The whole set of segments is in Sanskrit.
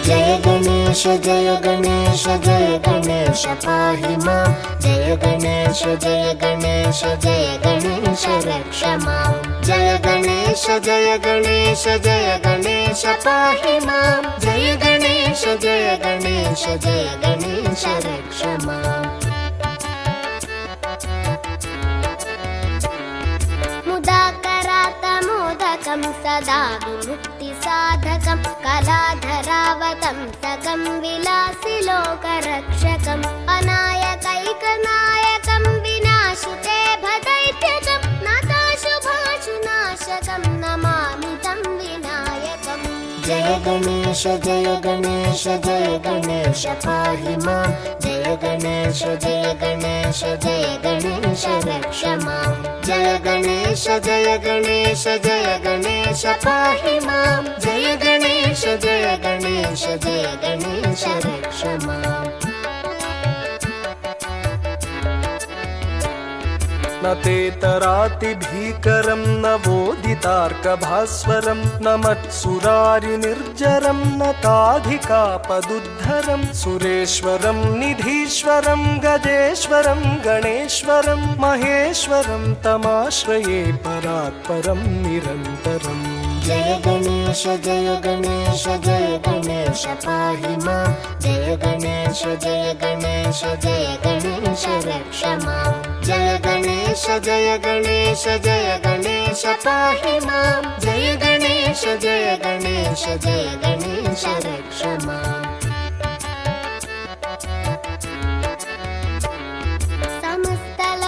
जय गणेश जय गणेश जय गणेश पाहि मां जय गणेश जय गणेश जय गणेश रक्ष मां जय गणेश जय गणेश जय गणेश पाहि मां जय गणेश जय गणेश जय गणेश रक्ष मां मुदाकरातमोदकं सदा विमुक्तिसाधकं कलाधरावतंसकं विलासिलोकरक्षकम् अनायकैकनायकं विनाशिते भदैत्यकं नताशुभाशुनाशकं नमामि तं विनायकम् जय गणेश जय गणेश जय गणेश पाहि मां जय गणेश जय गणेश जय गणेश रक्ष मां जय गणेश जय गणेश जय गणेश पाहि मां जय गणेश जय गणेश जय गणेश रक्ष मां न तेतरातिभीकरं नवोदितार्कभास्वरं न मत्सुरारिनिर्जरं न ताधिकापदुद्धरं सुरेश्वरं निधीश्वरं गजेश्वरं गणेश्वरं महेश्वरं तमाश्रये परात्परं निरन्तरम् जय गणेश जय गणेश जय गणेश पाहि मां जय गणेश जय गणेश जय गणेश रक्ष मां जय गणेश जय गणेश जय गणेश पाहि मां जय गणेश जय गणेश जय गणेश रक्ष मां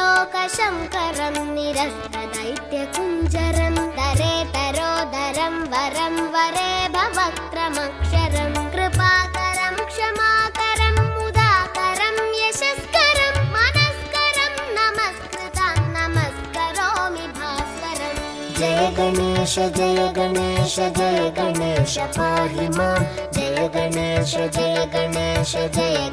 समस्तलोकशङ्करं निरस्तदैत्यकुञ्जरं तरेतरोदरं वरं वरे भवक्त्रमक्षरं कृपाकरं क्षमाकरं मुदाकरं यशस्करं मनस्करं नमस्कृतं नमस्करोमि भास्वरम् जय गणेश जय गणेश जय गणेश पाहि मां जय गणेश जय गणेश जय